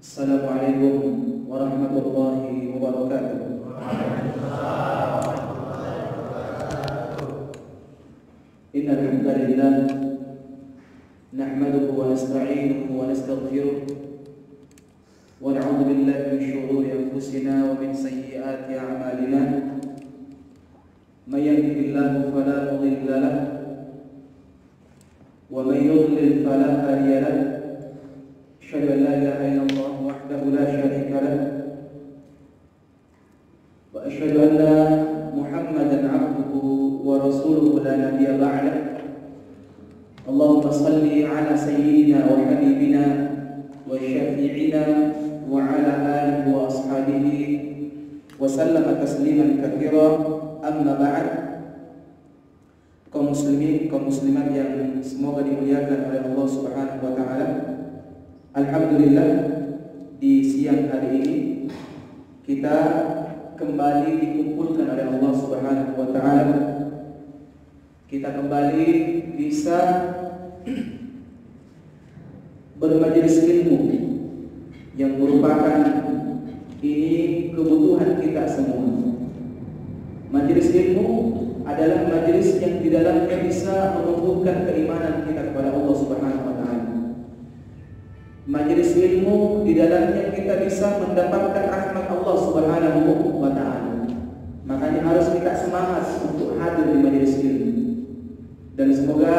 Assalamualaikum warahmatullahi wabarakatuh. Innal hamdalillah nahmaduhu wa nasta'inuhu wa nastaghfiruh wa na'udzu billahi min shururi anfusina wa min sayyiati a'malina. May yahdihillahu fala mudilla lahu wa may yudlil fala hadiya lahu. Asyhadu an la ilaha illallah wahdahu la syarika lah wa asyhadu anna Muhammadan 'abduhu wa rasuluhu la nabiyya ba'dah. Allahumma shalli ala sayyidina wa habibina wa syafi'ina wa ala alihi wa ashabihi wa sallama tasliman katsira. Amma ba'd. Kaum muslimin, kaum muslimat yang semoga dimuliakan oleh Allah Subhanahu wa taala. Alhamdulillah, di siang hari ini kita kembali dikumpulkan oleh Allah Subhanahu wa taala. Kita kembali bisa bermajelis ilmu yang merupakan ini kebutuhan kita semua. Majelis ilmu adalah majelis yang di dalamnya bisa menumbuhkan keimanan kita kepada Allah Subhanahu wa taala. Majelis ilmu di dalamnya kita bisa mendapatkan rahmat Allah Subhanahu wa taala. Makanya harus kita semangat untuk hadir di majelis ilmu. Dan semoga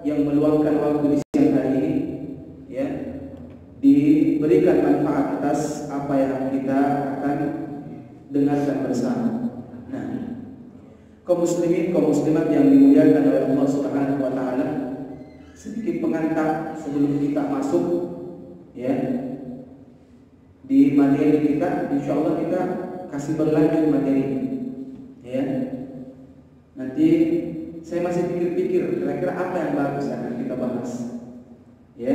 yang meluangkan waktu di siang hari ini ya diberikan manfaat atas apa yang kita akan dengarkan bersama. Nah, kaum muslimin, kaum muslimat yang dimuliakan oleh Allah Subhanahu wa taala, sedikit pengantar sebelum kita masuk ya di materi kita. Insyaallah kita kasih berlanjut materi ya. Nanti saya masih pikir-pikir kira-kira apa yang bagus akan kita bahas ya.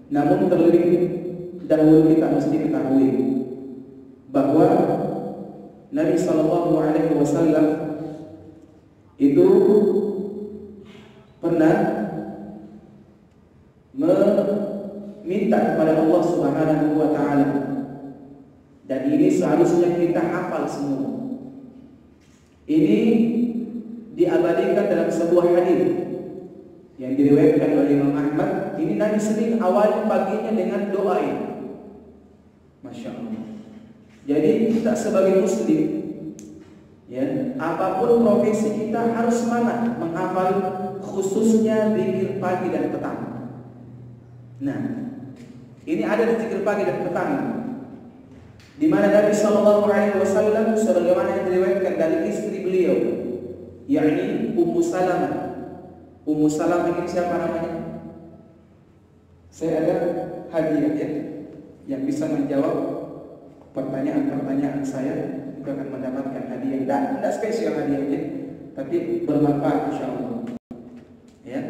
Namun terlebih dahulu kita mesti ketahui bahwa Nabi sallallahu alaihi wasallam itu pernah minta kepada Allah Subhanahu wa taala, dan ini seharusnya kita hafal semua. Ini diabadikan dalam sebuah hadis yang diriwayatkan oleh Imam Ahmad. Ini Nabi sering awali paginya dengan doa ini. Masya Allah. Jadi kita sebagai muslim ya, apapun profesi kita harus semangat menghafal, khususnya zikir pagi dan petang. Nah, ini ada di zikir pagi dan petang, di mana Nabi Shallallahu Alaihi Wasallam sebagaimana yang diriwayatkan dari istri beliau, yakni Ummu Salamah. Ummu Salamah ini siapa namanya? Saya ada hadiah ya, yang bisa menjawab pertanyaan-pertanyaan saya itu akan mendapatkan hadiah. Tidak spesial hadiahnya, tapi bermanfaat insyaallah. Ya.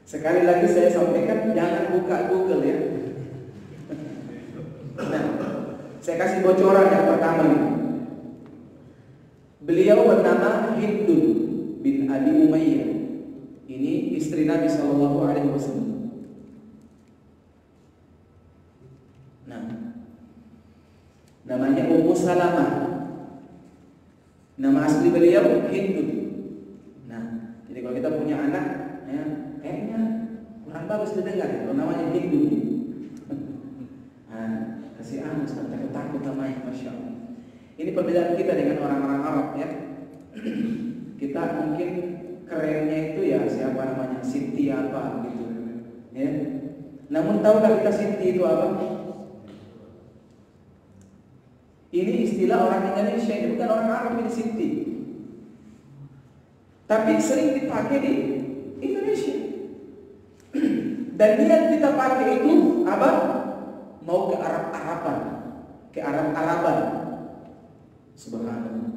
Sekali lagi saya sampaikan, jangan buka Google ya. Nah, saya kasih bocoran yang pertama ini. Beliau bernama Hindun bin Abi Umayyah. Ini istri Nabi Shallallahu Alaihi Wasallam. Nah, namanya Ummu Salamah. Nama asli beliau Hindun. Nah, jadi kalau kita punya anak ya, kayaknya kurang bagus didengar kalau namanya Hindu. Nah, kasih anus, takut namanya, masya Allah. Ini perbedaan kita dengan orang-orang Arab ya. Kita mungkin kerennya itu ya siapa namanya, Siti apa gitu ya. Namun tahukah kita Siti itu apa? Ini istilah orang Indonesia, ini bukan orang Arab ini Siti. Tapi sering dipakai di Indonesia. Dan niat kita pakai itu apa? Mau ke Arab-Araban, ke Arab-Araban. Subhanallah.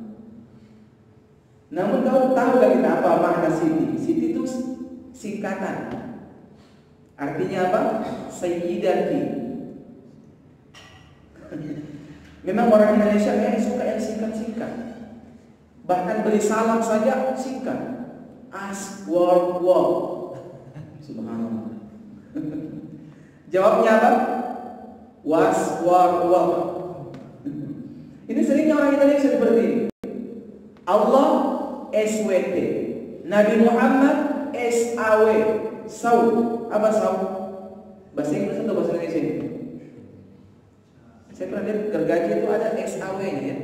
Namun tahu gak kita apa makna Siti? Siti itu singkatan. Artinya apa? Sayyidati. Memang orang Indonesia kayaknya suka yang singkat-singkat. Bahkan beli salam saja singkat. As, war. Subhanallah. Jawabnya apa? Was, war, wah. Ini seringnya orang Indonesia seperti ini. Allah SWT, Nabi Muhammad SAW. Saw. Apa saw? Bahasa Inggris atau bahasa Indonesia? Saya pernah lihat gergaji itu ada SAW-nya ya.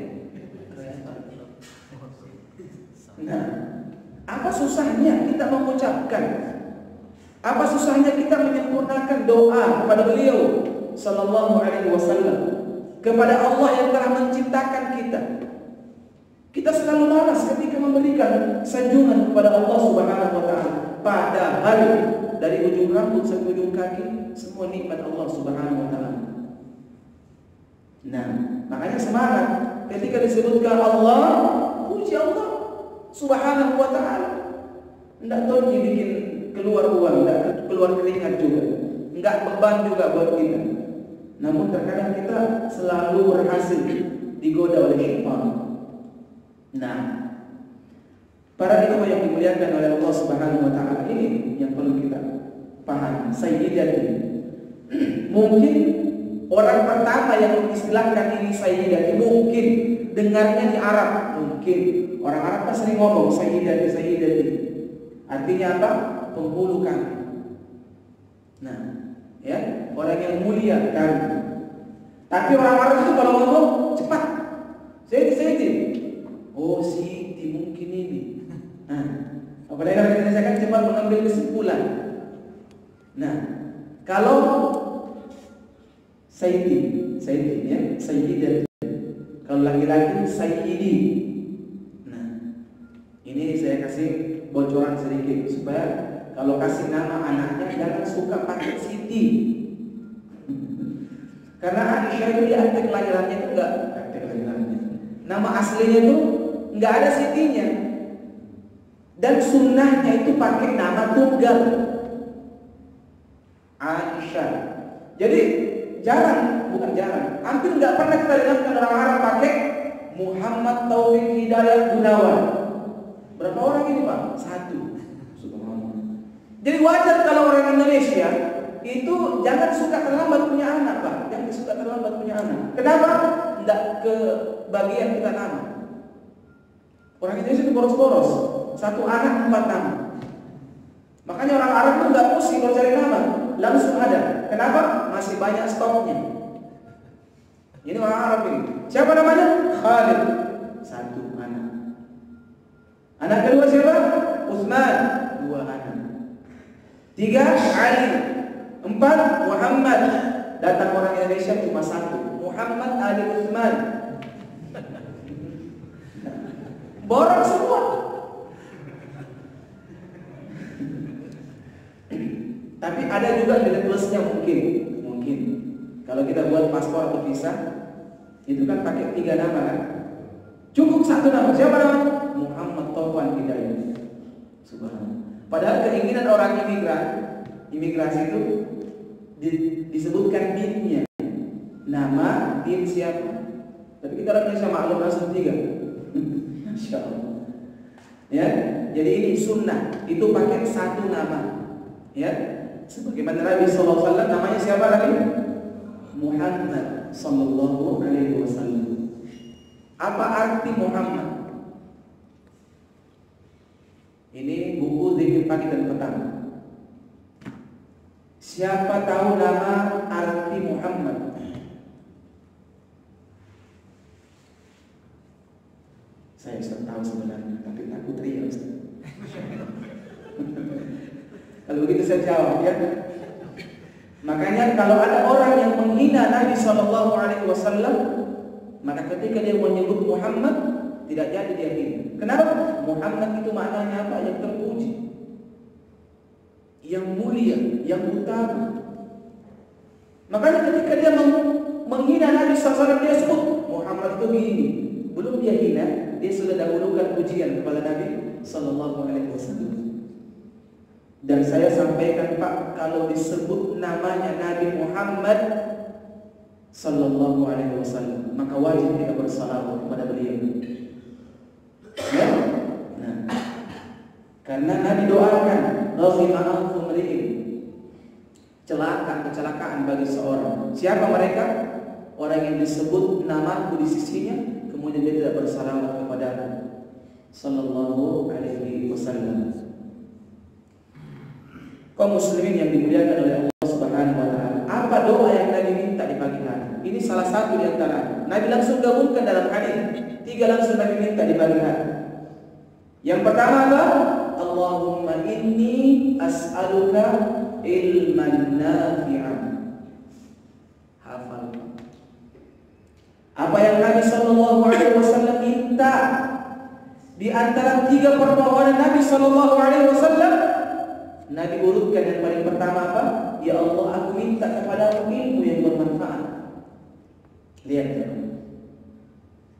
Nah, apa susahnya kita mengucapkan? Apa susahnya kita menyempurnakan doa kepada beliau sallallahu alaihi wasallam, kepada Allah yang telah menciptakan kita? Kita selalu malas ketika memberikan sanjungan kepada Allah Subhanahu wa taala. Padahal dari ujung rambut sampai ujung kaki semua nikmat Allah Subhanahu wa taala. Nah, makanya semangat ketika disebutkan Allah, puji Allah Subhanahu wa taala. Enggak tahu dibikin keluar uang, enggak keluar keringat juga, enggak beban juga buat kita. Namun terkadang kita selalu berhasil digoda oleh syaitan. Nah, para ikhwah yang dimuliakan oleh Allah Subhanahu wa taala, ini yang perlu kita paham. Sayyidati. Mungkin orang pertama yang mengistilahkan ini sayyidati mungkin dengarnya di Arab, mungkin orang Arab kan sering ngomong sayyidati, sayyidati. Artinya apa? Penghulu kami. Nah, ya, orang yang mulia kami. Tapi orang Arab itu kalau ngomong cepat. Sayyidi. Oh, Siti mungkin ini. Nah, apalagi orang Indonesia kan cepat mengambil kesimpulan. Nah, kalau Sayyidi ya, Sayyidah. Kalau laki-laki Sayyidi. Nah, ini saya kasih bocoran sedikit supaya kalau kasih nama anaknya jangan suka pakai Siti. Karena Aisyah itu di akte kelahirannya itu enggak akte kelahirannya. Nama aslinya itu enggak ada Sitinya. Dan sunnahnya itu pakai nama tunggal. Aisyah. Jadi jarang, bukan jarang, hampir enggak pernah kita lihat orang Arab pakai Muhammad Taufik Hidayat Gunawan. Berapa orang ini Pak? 1. Subhanallah. Jadi wajar kalau orang Indonesia itu jangan suka terlambat punya anak Pak. Jangan suka terlambat punya anak. Kenapa? Tidak ke bagian kita nama. Orang Indonesia itu boros-boros. 1 anak 4 nama. Makanya orang Arab itu nggak pusing kalau cari nama, langsung ada. Kenapa? Masih banyak stoknya. Ini orang Arab ini. Siapa namanya? Khalid. 1 anak. Anak kedua siapa? Utsman. 2 anak. 3 Ali. 4 Muhammad. Datang orang Indonesia cuma 1. Muhammad Ali Utsman. Borong semua. Tapi ada juga nilai plusnya mungkin. Kalau kita buat paspor atau visa, itu kan pakai 3 nama kan? Cukup 1 nama. Siapa namanya? Muhammad Taufan Hidayat. Subhanallah. Padahal keinginan orang imigrasi itu disebutkan dinnya. Nama, din siapa? Tapi kita orang Indonesia maklum langsung 3. Masya Allah. Ya, jadi ini sunnah. Itu pakai 1 nama. Ya, sebagaimana Nabi sallallahu alaihi wasallam namanya siapa lagi? Muhammad sallallahu alaihi wasallam. Apa arti Muhammad? Ini buku zikir pagi dan petang. Siapa tahu nama arti Muhammad? Saya sudah tahu sebenarnya, tapi aku teriak Ustaz. Kalau begitu saya jawab ya. Makanya kalau ada orang yang menghina Nabi sallallahu alaihi wasallam, maka ketika dia menyebut Muhammad tidak jadi dia hina. Kenapa? Muhammad itu maknanya apa? Yang terpuji, yang mulia, yang utama. Makanya ketika dia menghina Nabi sallallahu alaihi wasallam, dia sebut Muhammad itu gini. Belum dia hina, dia sudah dahulukan pujian kepada Nabi sallallahu alaihi wasallam. Dan saya sampaikan Pak, kalau disebut namanya Nabi Muhammad sallallahu alaihi wasallam, maka wajib kita bersalawat kepada beliau. Ya? Nah, karena Nabi doakan, "Rahimah anfum ri'in." kecelakaan bagi seorang. Siapa mereka? Orang yang disebut namaku di sisinya, kemudian dia tidak bersalawat kepada Sallallahu Alaihi Wasallam. Kaum muslimin yang dimuliakan oleh Allah Subhanahu Wa Taala, apa doa yang Nabi minta di pagi hari? Ini salah satu di antara. Nabi langsung gabungkan dalam hadis. 3 langsung Nabi minta di pagi hari. Yang pertama apa? Allahumma inni as'aluka ilman nafi'an. Hafal. Apa yang Nabi Sallallahu Alaihi Wasallam minta di antara 3 permohonan Nabi Sallallahu Alaihi Wasallam, Nabi urutkan yang paling pertama apa? Ya Allah, aku minta kepadamu ilmu yang bermanfaat. Lihat.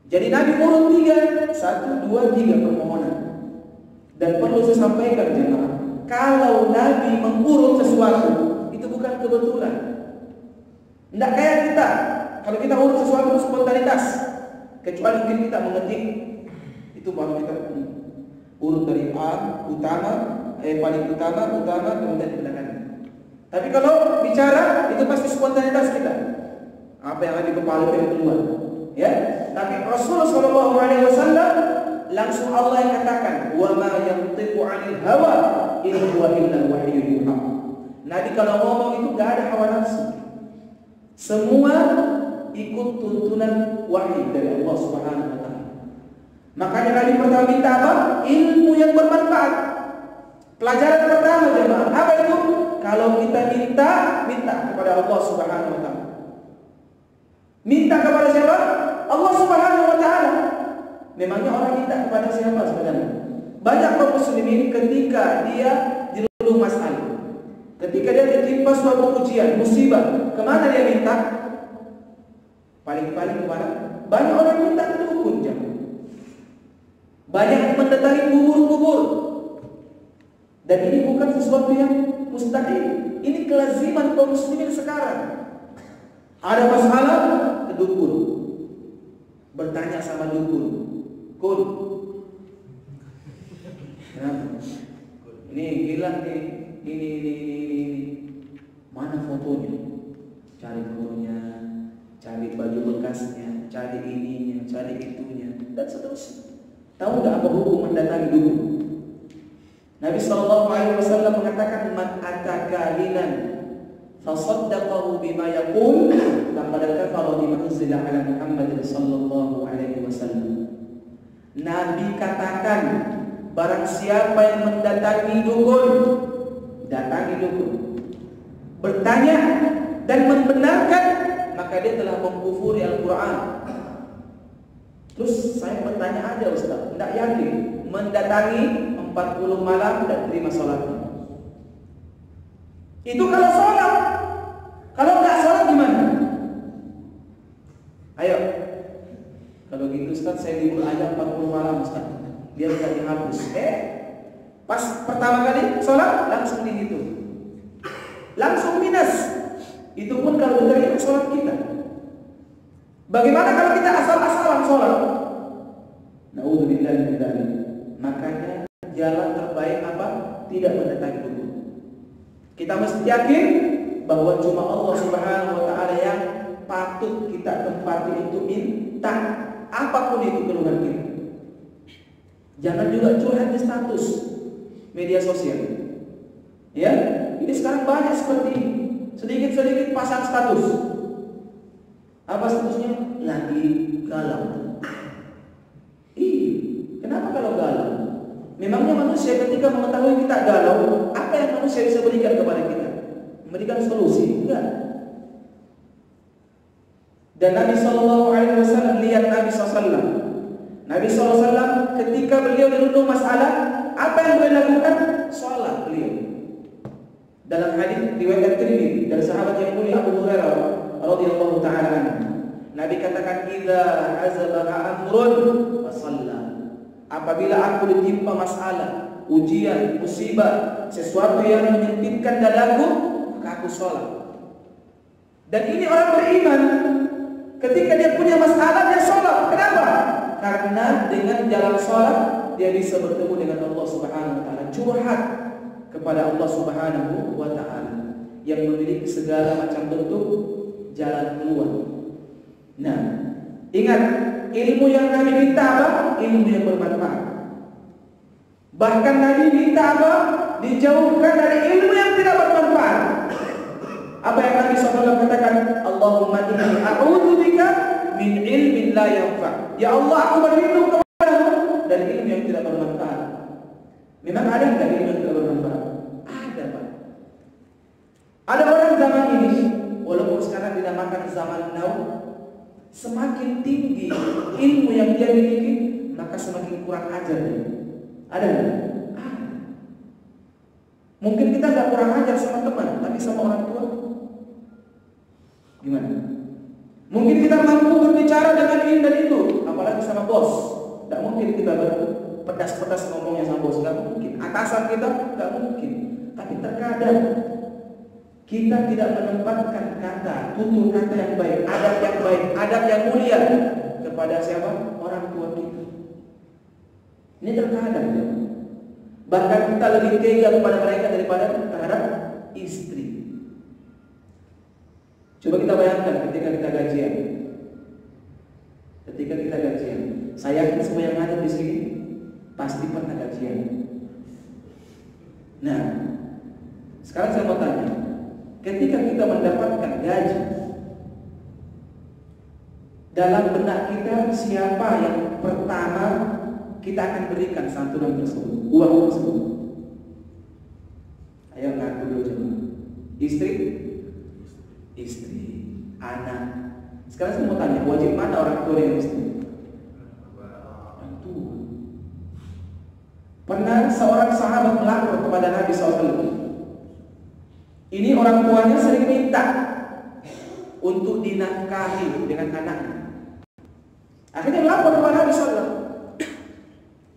Jadi Nabi urut 3, 1, 2, 3 permohonan. Dan perlu saya sampaikan jemaah, kalau Nabi mengurut sesuatu itu bukan kebetulan. Tidak kayak kita. Kalau kita urut sesuatu spontanitas. Kecuali mungkin kita mengetik, itu baru kita urut dari A utama, paling utama, kemudian ke belakang. Tapi kalau bicara itu pasti spontanitas kita. Apa yang ada di kepala kita keluar. Ya, tapi Rasulullah Shallallahu Alaihi Wasallam langsung Allah yang katakan, wa ma yantiqu 'anil hawa in huwa illa wahyun yuha. Nabi kalau ngomong itu enggak ada hawa nafsu. Semua ikut tuntunan wahyu dari Allah Subhanahu wa taala. Makanya Nabi pertama minta apa? Ilmu yang bermanfaat. Pelajaran pertama jemaah, apa itu? Kalau kita minta kepada Allah Subhanahu wa taala. Minta kepada siapa? Allah Subhanahu wa taala. Memangnya orang minta kepada siapa sebenarnya? Banyak kaum muslimin ketika dia dirundung masalah, ketika dia ditimpa suatu ujian, musibah, kemana dia minta? Paling-paling kemana? Banyak orang minta ke dukun, jangan. Banyak mendatangi kubur-kubur. Dan ini bukan sesuatu yang mustahil. Ini kelaziman kaum muslimin sekarang. Ada masalah ke dukun, bertanya sama dukun. Kun, ini hilang nih, ini. Mana fotonya? Cari fotonya, cari baju bekasnya, cari ininya, cari itunya, dan seterusnya. Tahu nggak apa hukum mendatangi dukun? Nabi Sallallahu Alaihi Wasallam mengatakan, man atakahinan fasaddaqahu bima yaqul laqad kafara bima unzila ala Muhammad sallallahu alaihi wasallam. Nabi katakan, barang siapa yang mendatangi dukun, bertanya dan membenarkan, maka dia telah mengkufuri Al-Quran. Terus saya bertanya aja Ustaz, tidak yakin mendatangi 40 malam dan terima sholatnya. Itu kalau sholat. Kalau nggak sholat gimana? Ayo. Kalau gitu Ustaz, saya libur aja 40 malam Ustaz, biar tidak dihapus. Pas pertama kali sholat langsung dihitu, langsung minus. Itu pun kalau diterima sholat kita. Bagaimana kalau kita asal-asalan sholat? Na'udzubillah min dzalik. Makanya jalan terbaik apa? Tidak mendatangi dukun. Kita mesti yakin bahwa cuma Allah Subhanahu wa taala yang patut kita tempati untuk minta. Apapun itu keluhan kita. Jangan juga curhat di status media sosial. Ya, ini sekarang banyak seperti ini. Sedikit-sedikit pasang status. Apa statusnya? Lagi galau. Kenapa kalau galau? Memangnya manusia ketika mengetahui kita galau, apa yang manusia bisa berikan kepada kita? Memberikan solusi? Enggak. Dan Nabi Sallallahu Alaihi Wasallam, lihat Nabi SAW. Nabi SAW ketika beliau dirundung masalah, apa yang beliau lakukan? Sholat beliau. Dalam hadis riwayat Tirmidzi dari sahabat yang mulia Abu Hurairah radhiyallahu taala anhu, Nabi katakan, "Idza azaba amrun fasalla." Apabila aku ditimpa masalah, ujian, musibah, sesuatu yang menyempitkan dadaku, maka aku sholat. Dan ini orang beriman. Ketika dia punya masalah, dia sholat. Kenapa? Karena dengan jalan sholat dia bisa bertemu dengan Allah Subhanahu wa taala, curhat kepada Allah Subhanahu wa taala. yang memiliki segala macam bentuk jalan keluar. Nah, ingat, ilmu yang Nabi minta apa? Ilmu yang bermanfaat. Bahkan Nabi minta apa? Dijauhkan dari ilmu yang tidak bermanfaat. Apa yang Nabi SAW katakan? Allahumma inni a'udzubika min ilmin la yanfa'. Ya Allah, aku berlindung kepadamu dari ilmu yang tidak bermanfaat. Memang ada enggak ilmu yang tidak bermanfaat? Ada, Pak. Ada orang zaman ini, walaupun sekarang dinamakan zaman now, semakin tinggi ilmu yang dia miliki, maka semakin kurang ajar dia. Ada enggak? Ada. Mungkin kita enggak kurang ajar sama teman, tapi sama orang tua gimana? Mungkin kita mampu berbicara dengan ini dan itu, apalagi sama bos. Tidak mungkin kita berpedas-pedas ngomongnya sama bos, tidak mungkin. Atasan kita tidak mungkin. Tapi terkadang kita tidak menempatkan kata, tutur kata yang baik, adab yang mulia kepada siapa? Orang tua kita. Ini terkadang ya. Bahkan kita lebih tega kepada mereka daripada terhadap istri. Coba kita bayangkan ketika kita gajian. Saya yakin semua yang ada di sini pasti pernah gajian. Nah, sekarang saya mau tanya, ketika kita mendapatkan gaji, dalam benak kita siapa yang pertama kita akan berikan santunan tersebut, uang tersebut? Ayo ngaku dulu coba. Istri, anak. Sekarang saya mau tanya, wajib mana orang tua dengan istri? Orang tua. Pernah seorang sahabat melapor kepada Nabi SAW. Ini orang tuanya sering minta untuk dinafkahi dengan anaknya. Akhirnya melapor kepada Nabi SAW.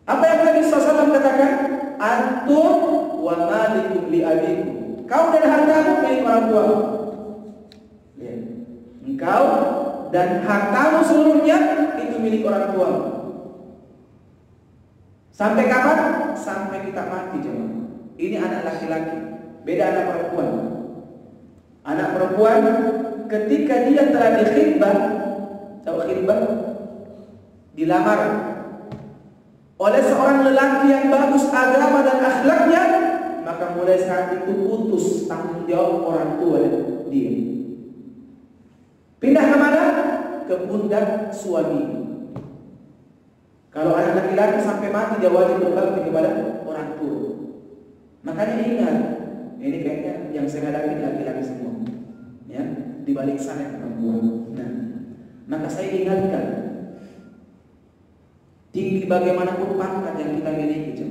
Apa yang Nabi SAW katakan? Antum wa malikum li abikum. Kau dan hartamu milik orang tua. Engkau dan hartamu seluruhnya itu milik orang tua. Sampai kapan? Sampai kita mati, jemaah. Ini anak laki-laki, beda anak perempuan. Anak perempuan ketika dia telah dikhitbah, tahu khitbah? Dilamar oleh seorang lelaki yang bagus agama dan akhlaknya, maka mulai saat itu putus tanggung jawab orang tua dia. Pindah ke mana? Ke pundak suami. Kalau anak laki-laki sampai mati dia wajib berbakti kepada orang tua. Makanya ingat, ini kayaknya yang saya hadapi laki-laki semua, ya, di balik sana perempuan. Nah, maka saya ingatkan, tinggi bagaimanapun pangkat yang kita miliki,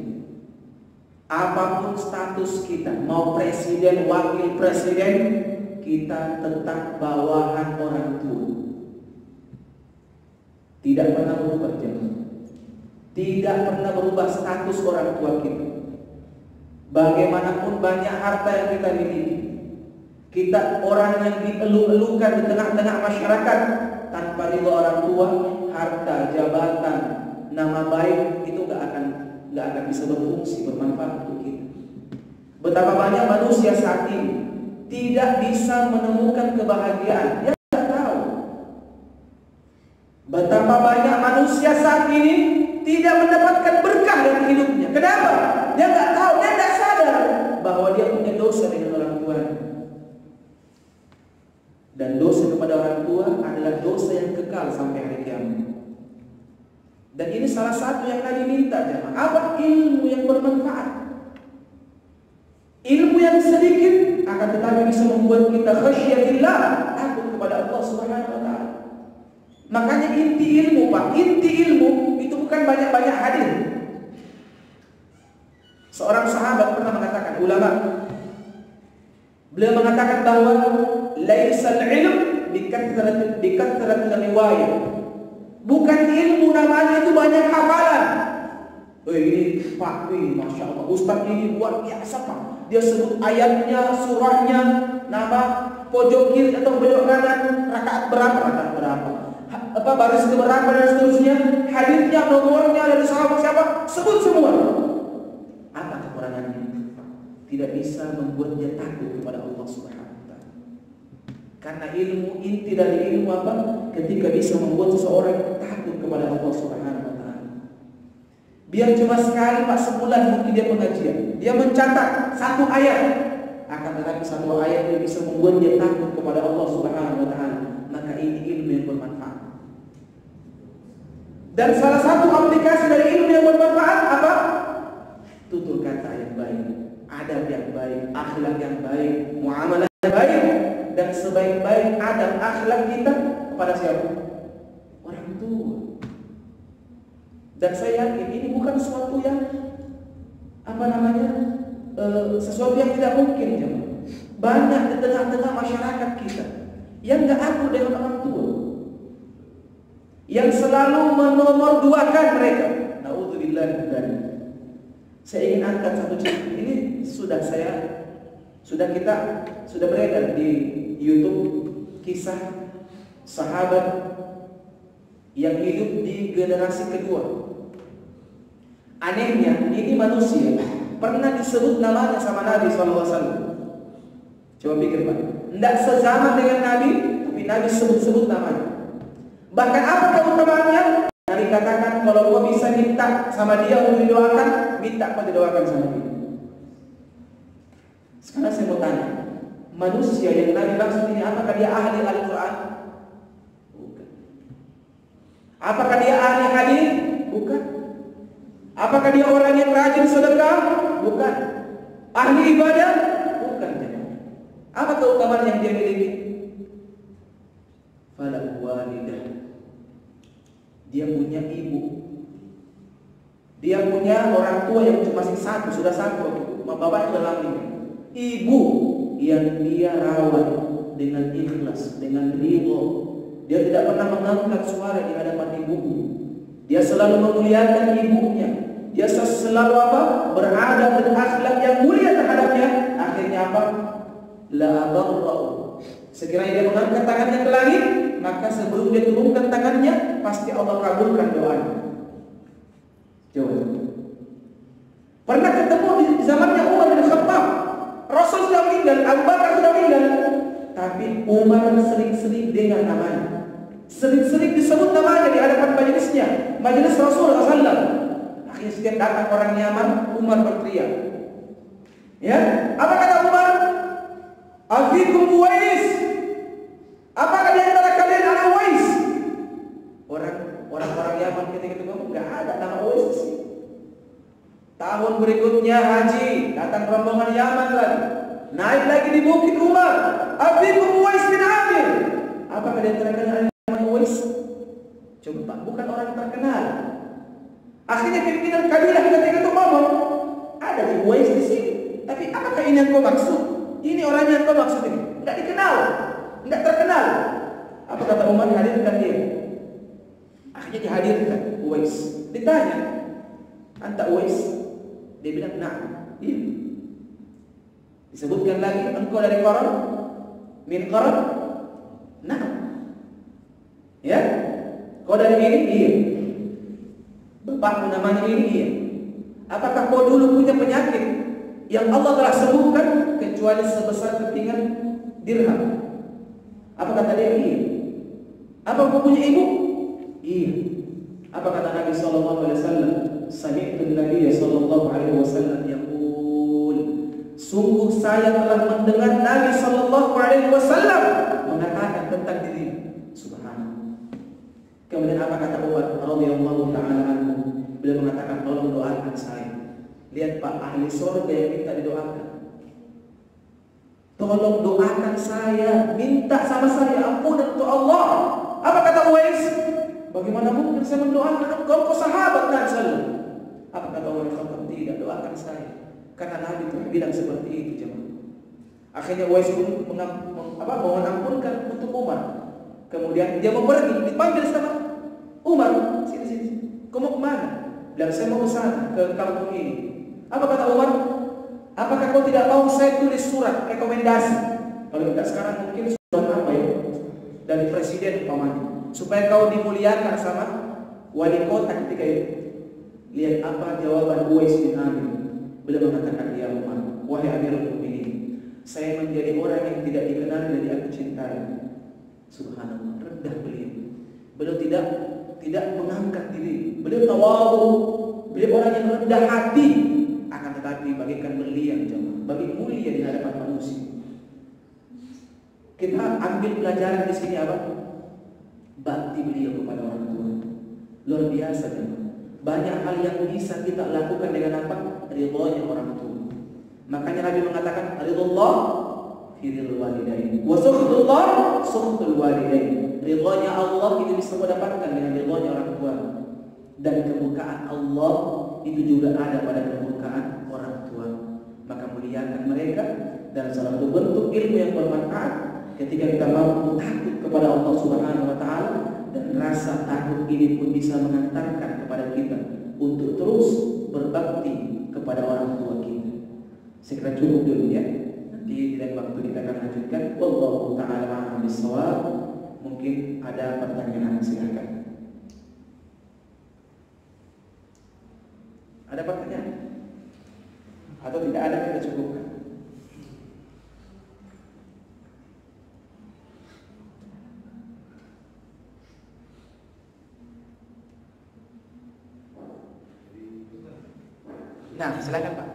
apapun status kita, mau presiden, wakil presiden, kita tetap bawahan orang tua. Tidak pernah berubah, jemaah. Tidak pernah berubah status orang tua kita. Bagaimanapun banyak harta yang kita miliki, kita orang yang dielu-elukan di tengah-tengah masyarakat, tanpa ridho orang tua, harta, jabatan, nama baik itu gak akan bisa berfungsi, bermanfaat untuk kita. Betapa banyak manusia saat ini tidak bisa menemukan kebahagiaan. Dia tidak tahu. Betapa banyak manusia saat ini tidak mendapatkan berkah dalam hidupnya. Kenapa? Dia tidak tahu, dia tidak sadar bahwa dia punya dosa dengan orang tua. Dan dosa kepada orang tua adalah dosa yang kekal sampai hari kiamat. Dan ini salah satu yang Nabi minta, jemaah. Apa? Ilmu yang bermanfaat. Ilmu yang sedikit akan tetapi bisa membuat kita khasyatillah, takut kepada Allah Subhanahu wa taala. Makanya inti ilmu, Pak, inti ilmu itu bukan banyak-banyak hadis. Seorang sahabat pernah mengatakan, ulama, beliau mengatakan bahwa laisal ilm bikathratil riwayah. Bukan ilmu namanya itu banyak hafalan. Ini Pak, ini Masya Allah, Ustaz ini luar biasa Pak. Dia sebut ayatnya, surahnya, nama pojok kiri atau pojok kanan, rakaat berapa, baris berapa dan seterusnya, hadisnya, nomornya dari sahabat siapa, sebut semua. Apa kekurangannya? tidak bisa membuat dia takut kepada Allah Subhanahu wa taala. Karena ilmu, inti dari ilmu apa? Ketika bisa membuat seseorang takut kepada Allah Subhanahu wa taala. Biar cuma sekali Pak, sebulan mungkin dia pengajian, dia mencatat satu ayat, akan tetapi satu ayat yang bisa membuat dia takut kepada Allah Subhanahu wa taala, maka ini ilmu yang bermanfaat. Dan salah satu aplikasi dari ilmu yang bermanfaat apa? Tutur kata yang baik, adab yang baik, akhlak yang baik, muamalah yang baik. Dan sebaik-baik adab akhlak kita kepada siapa? Orang tua. Dan saya yakin ini bukan sesuatu yang sesuatu yang tidak mungkin, jemaah. Banyak di tengah-tengah masyarakat kita yang nggak akur dengan orang tua, yang selalu menomorduakan mereka. Naudzubillah min dzalik. Saya ingin angkat satu cerita. Ini sudah beredar di YouTube, kisah sahabat yang hidup di generasi kedua. Anehnya, ini manusia pernah disebut namanya sama Nabi SAW. Coba pikir Pak, tidak sezaman dengan Nabi, tapi Nabi sebut-sebut namanya. Bahkan apa keutamaannya? Nabi katakan, kalau kau bisa minta sama dia untuk didoakan, minta kau didoakan sama dia. Sekarang saya mau tanya, manusia yang Nabi maksud ini, apakah dia ahli Al-Quran? Bukan. Apakah dia ahli hadis? Bukan. Apakah dia orang yang rajin sedekah? Bukan. Ahli ibadah? Bukan. Apa keutamaan yang dia miliki? Falahu walidah. Dia punya ibu. Dia punya orang tua yang masih satu, sudah satu, bapaknya sudah lanjut. Ibu yang dia rawat dengan ikhlas, dengan ridho. Dia tidak pernah mengangkat suara di hadapan ibunya. Dia selalu memuliakan ibunya. Dia selalu apa? Beradab dan akhlak yang mulia terhadapnya. Akhirnya apa? La darra'u. Sekiranya dia mengangkat tangannya ke langit, maka sebelum dia turunkan tangannya, pasti Allah kabulkan doanya. Coba. Pernah ketemu di zamannya Umar bin Khattab. Rasul sudah meninggal, Abu Bakar sudah meninggal, tapi Umar sering-sering dengan namanya, sering-sering disebut namanya di hadapan majelisnya, majelis Rasulullah SAW. Akhirnya setiap datang orang Yaman, Umar berteriak. Ya, apa kata Umar? Afikum Uwais. Apakah di antara kalian ada Uwais? Orang-orang Yaman ketika itu ngomong, nggak ada nama Uwais. Tahun berikutnya haji, datang rombongan Yaman lagi, naik lagi di Bukit Umar. Afikum Uwais bin Amir. Apakah di antara kalian ada nama Uwais? Coba Pak, bukan orang terkenal. Akhirnya pimpinan kabilah ketika itu ngomong, ada di Uwais di sini. Tapi apakah ini yang kau maksud? Ini orang yang kau maksud ini? Tidak dikenal, tidak terkenal. Apa kata Umar? Hadirkan dia. Akhirnya dihadirkan Uwais. Ditanya, anta Uwais? Dia bilang, nah, iya. Disebutkan lagi, engkau dari Qaran? Min Qaran? Nah. Ya? Kau dari ini? Iya. Bapakmu namanya ini? Iya. Apakah kau dulu punya penyakit yang Allah telah sembuhkan kecuali sebesar kepingan dirham? Apa kata dia? Iya. Apa kau punya ibu? Iya. Apa kata Nabi SAW? Sami'tu Nabi sallallahu alaihi wasallam yaqul, sungguh saya telah mendengar Nabi sallallahu alaihi wasallam mengatakan tentang diri. Subhanallah. Kemudian apa kata Umar radhiyallahu taala anhu? Beliau mengatakan, tolong doakan saya. Lihat Pak, ahli surga yang minta didoakan. Tolong doakan saya, minta sama saya ampunan untuk Allah. Apa kata Uwais? Bagaimana mungkin saya mendoakan engkau sahabat Nabi sallallahu. Apa kata Umar bin Khattab? Tidak, doakan saya. Karena Nabi telah bilang seperti itu, jemaah. Akhirnya Uwais pun mohon ampunkan untuk Umar. Kemudian dia mau pergi, dipanggil sama Umar, sini. Kau mau kemana? Bilang, saya mau ke sana, ke kampung ini. Apa kata Umar? Apakah kau tidak mau saya tulis surat rekomendasi? Kalau tidak sekarang mungkin surat apa ya? Dari presiden umpamanya, supaya kau dimuliakan sama wali kota ketika itu. Lihat apa jawaban Uwais bin Amir. Beliau mengatakan, ya Umar, wahai Amirul Mukminin, saya menjadi orang yang tidak dikenal dan aku cintai. Subhanallah, rendah beliau. Beliau tidak mengangkat diri. Beliau tawadhu. Beliau orang yang rendah hati. Akan tetapi bagaikan berlian jemaah, bagi mulia di hadapan manusia. Kita ambil pelajaran di sini apa? Bakti beliau kepada orang tua. Luar biasa jemaah. Banyak hal yang bisa kita lakukan dengan apa? Ridhonya orang tua. Makanya Nabi mengatakan ridullah ridul walidain wa sukhtullah sukhtul walidain. Ridhonya Allah itu bisa kita dapatkan dengan ridhonya orang tua. Dan kemurkaan Allah itu juga ada pada kemurkaan orang tua. Maka muliakan mereka, dan salah satu bentuk ilmu yang bermanfaat ketika kita mampu takut kepada Allah Subhanahu wa taala, dan rasa takut ini pun bisa mengantarkan kepada kita untuk terus berbakti kepada orang tua kita. Sekira cukup dulu ya. Nanti di lain waktu kita akan lanjutkan. Wallahu taala a'lam bishawab. Mungkin ada pertanyaan, silakan. Ada pertanyaan? Atau tidak ada, kita cukupkan. Nah, silakan Pak.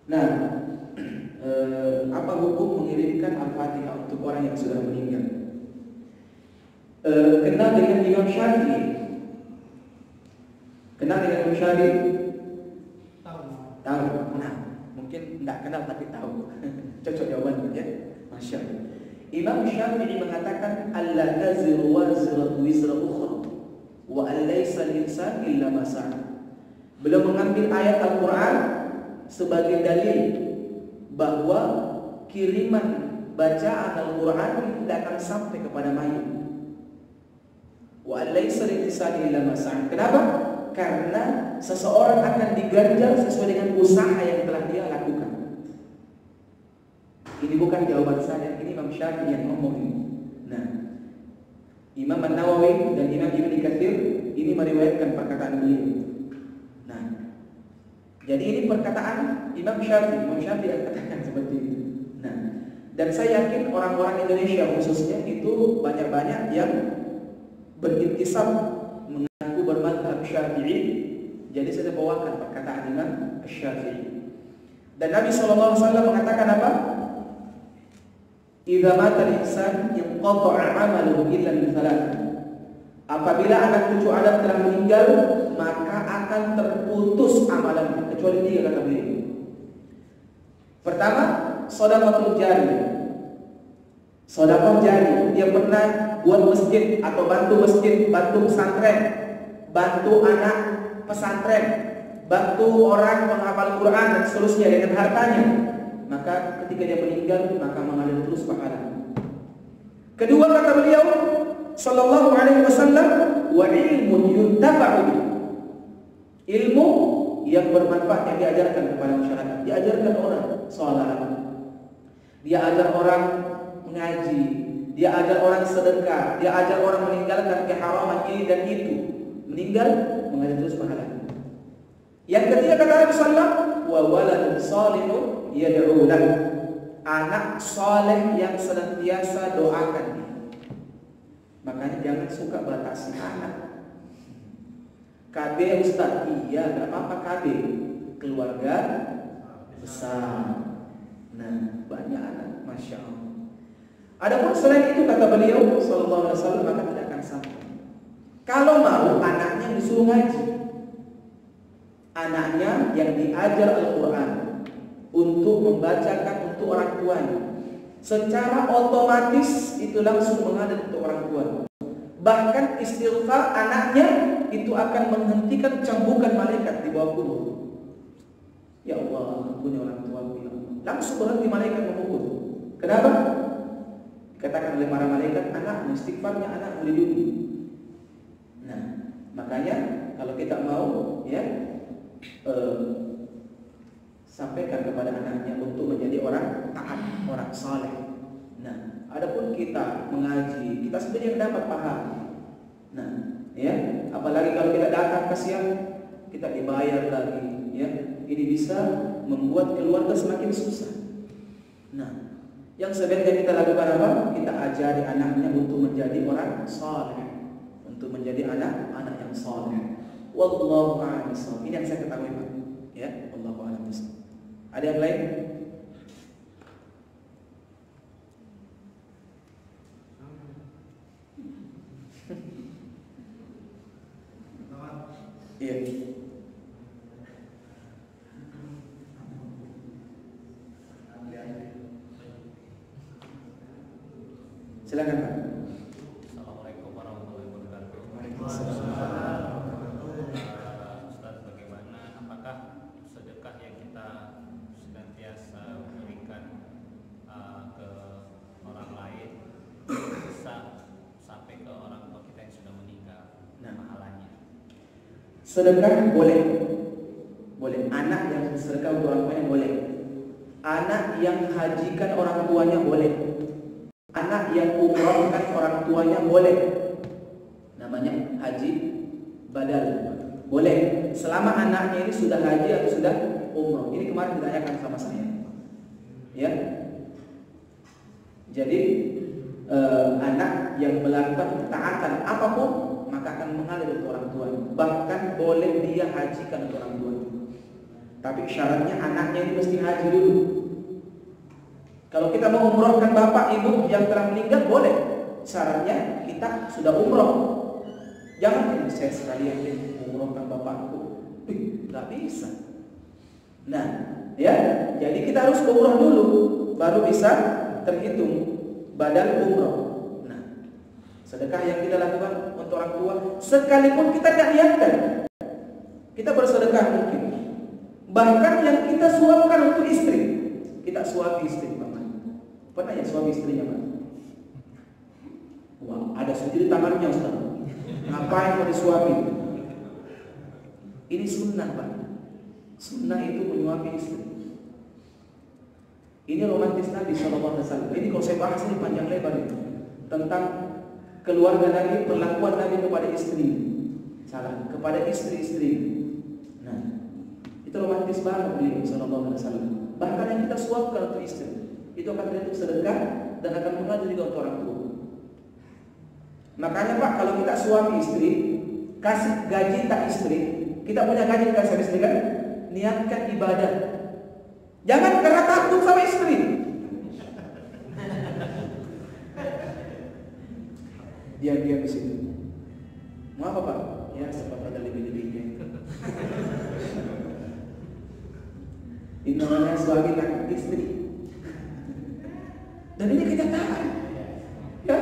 Nah, apa hukum mengirimkan Al-Fatihah untuk orang yang sudah meninggal? Kenal dengan Imam Syafi'i? Kenal dengan Imam Syafi'i? Tahu. Nah, mungkin tidak kenal tapi tahu. Cocok jawabannya ya. Masya Allah. Imam Syafi'i mengatakan alla taziru wazratu wizra ukhra wa an laysa al-insan illa ma sa'a. Beliau mengambil ayat Al-Quran sebagai dalil bahwa kiriman bacaan Al-Quran itu tidak akan sampai kepada mayit. Wa laysa lil-insani illa ma sa'a. Kenapa? Karena seseorang akan diganjar sesuai dengan usaha yang telah dia lakukan. Ini bukan jawaban saya, ini Imam Syafi'i yang ngomong ini. Nah, Imam An-Nawawi dan Imam Ibnu Katsir ini meriwayatkan perkataan beliau. Nah, jadi ini perkataan Imam Syafi'i. Imam Syafi'i yang katakan seperti itu. Nah, dan saya yakin orang-orang Indonesia khususnya itu banyak-banyak yang berintisab mengaku bermadzhab Syafi'i. Jadi saya bawakan perkataan Imam Syafi'i. Dan Nabi SAW mengatakan apa? Idza mata al-insan inqata'a 'amaluhu illa min thalath. Apabila anak cucu Adam telah meninggal, maka akan terputus amalannya kecuali 3 kata beliau. Pertama, sedekah jariyah. Sedekah jariyah, dia pernah buat masjid atau bantu masjid, bantu pesantren, bantu anak pesantren, bantu orang menghafal Quran dan seterusnya dengan hartanya. Maka ketika dia meninggal, maka mengalir terus pahala. Kedua kata beliau sallallahu alaihi wasallam, wa ilmun yuntafa'u bihi. Ilmu yang bermanfaat yang diajarkan kepada masyarakat, diajarkan orang salat, dia ajar orang mengaji, dia ajar orang sedekah, dia ajar orang meninggalkan keharaman ini dan itu. Meninggal mengalir terus pahala. Yang ketiga kata Nabi sallallahu alaihi wasallam, wa waladun salihun yad'u lahu. Anak saleh yang senantiasa doakan dia. Makanya jangan suka batasi anak. KB Ustaz, iya gak apa-apa KB. Keluarga besar. Nah, banyak anak, Masya Allah. Adapun selain itu kata beliau sallallahu alaihi wasallam, maka tidak akan sampai. Kalau mau anaknya disuruh ngaji, anaknya yang diajar Al-Quran untuk membacakan untuk orang tuanya, secara otomatis itu langsung mengalir untuk orang tua. Bahkan istighfar anaknya itu akan menghentikan cambukan malaikat di bawah kubur. Ya Allah, ampuni orang tuaku ya Allah. Langsung berhenti malaikat memukul. Kenapa? Dikatakan oleh para malaikat, anak istighfarnya anak melindungi. Nah, makanya kalau kita mau ya sampaikan kepada anaknya untuk menjadi orang taat, orang saleh. Nah, adapun kita mengaji, kita sendiri yang dapat paham. Nah, ya, apalagi kalau kita datang kasihan, kita dibayar lagi, ya. Ini bisa membuat keluarga semakin susah. Nah, yang sebaiknya kita lakukan apa? Kita ajari anaknya untuk menjadi orang saleh, untuk menjadi anak-anak yang saleh. Wallahu a'lam bishawab. Ini yang saya ketahui, Pak. Ya, wallahu a'lam bishawab. Ada yang lain? Iya. Silakan, Pak. Assalamualaikum warahmatullahi wabarakatuh. Waalaikumsalam. Ustaz, bagaimana apakah sedekah yang kita senantiasa berikan ke orang lain bisa sampai ke orang tua kita yang sudah meninggal? Nah, pahalanya. Sedekah boleh. Boleh. Anak yang sedekah untuk orang tuanya boleh. Anak yang hajikan orang tuanya boleh. Anak yang umrahkan orang tuanya boleh. Namanya haji badal. Boleh. Selama anaknya ini sudah haji atau sudah umrah. Ini kemarin ditanyakan sama saya. Ya. Jadi anak yang melakukan ketaatan apapun maka akan mengalir untuk orang tua. Bahkan boleh dia hajikan untuk orang tua. Tapi syaratnya anaknya ini mesti haji dulu. Kalau kita mau umrohkan bapak ibu yang telah meninggal boleh. Syaratnya kita sudah umroh. Jangan saya sekalian umrohkan bapakku. Nggak bisa. Nah, ya, jadi kita harus umroh dulu, baru bisa terhitung badal umroh. Nah, sedekah yang kita lakukan untuk orang tua, sekalipun kita tidak niatkan, kita bersedekah mungkin. Bahkan yang kita suapkan untuk istri, kita suapi istri. Pernah ya suami istrinya, Pak? Wah, ada sendiri tangannya, Ustaz. Ngapain mau disuapi? Ini sunnah, Pak. Sunnah itu menyuapi istri. Ini romantis Nabi SAW. Ini kalau saya bahas ini panjang lebar itu. Tentang keluarga Nabi, perlakuan Nabi kepada istri. Salah, kepada istri-istri. Nah, itu romantis banget beliau SAW. Bahkan yang kita suapkan untuk istri itu akan terhitung sedekah dan akan mengalir juga untuk orang tua. Makanya Pak, kalau kita suami istri, kasih gaji tak istri, kita punya gaji kasih istri kan, niatkan ibadah. Jangan karena takut sama istri. Diam-diam di situ. Mau apa Pak? Ya sebab ada lebih-lebihnya. Ini namanya suami takut istri. Dan ini kenyataan, ya.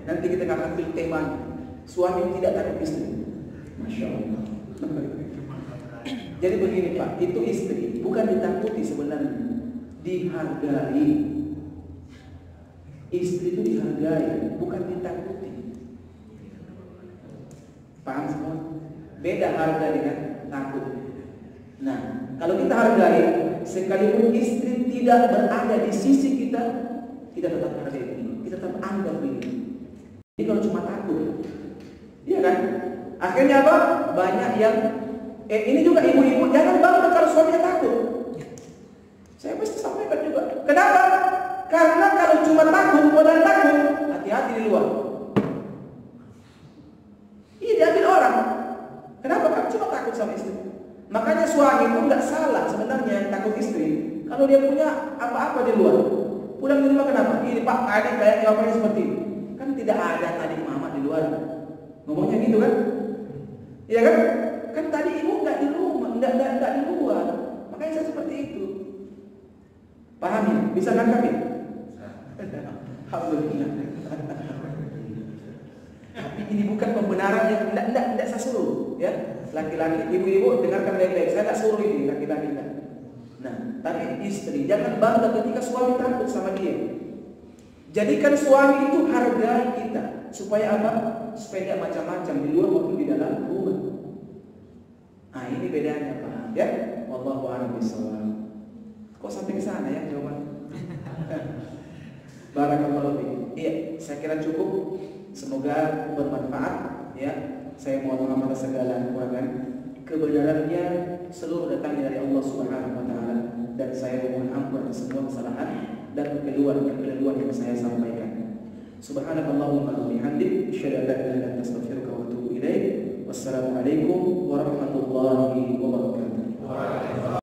Nanti kita akan ambil tema suami tidak takut istri. Masya Allah. Jadi begini Pak, itu istri bukan ditakuti sebenarnya, dihargai. Istri itu dihargai, bukan ditakuti. Paham semua? Beda harga dengan takut. Nah, kalau kita hargai, sekalipun istri tidak berada di sisi kita, kita tetap hargai dia, kita tetap anggap dia. Ini kalau cuma takut, iya kan? Akhirnya apa? Banyak yang ini juga ibu-ibu jangan bangga kalau suaminya takut. Saya mesti sampaikan juga. Kenapa? Karena kalau cuma takut, modal takut, hati-hati di luar. Ini diambil orang. Kenapa kan? Cuma takut sama istri. Makanya suami itu nggak salah sebenarnya takut istri. Kalau dia punya apa-apa di luar, pulang di rumah kenapa? Ini Pak, adik kayak jawabannya seperti ini. Kan tidak ada adik mama di luar. Ngomongnya gitu kan? Iya kan? Kan tadi ibu nggak di rumah, nggak di luar. Makanya saya seperti itu. Paham ya? Bisa nangkap ya? Alhamdulillah. Tapi Ini bukan pembenaran yang tidak saya suruh, ya. Laki-laki, ibu-ibu dengarkan baik-baik. Saya tidak suruh ini laki-laki. Nah, tapi istri jangan bangga ketika suami takut sama dia. Jadikan suami itu hargai kita. Supaya apa? Supaya tidak macam-macam di luar maupun di dalam rumah. Nah, ini bedanya, Pak. Ya, wallahu a'lam bishawab. Kok sampai ke sana ya jawaban? Barakallahu fiik. Iya, saya kira cukup. Semoga bermanfaat, ya. Saya mohon maaf atas segala kekurangan. Kebenarannya seluruh datangnya dari Allah Subhanahu wa taala, dan saya mohon ampun atas semua kesalahan dan kekeliruan yang saya sampaikan. Subhanakallahumma wa bihamdik, asyhadu an la ilaha illa anta, astaghfiruka wa atubu ilaik. Wassalamualaikum warahmatullahi wabarakatuh.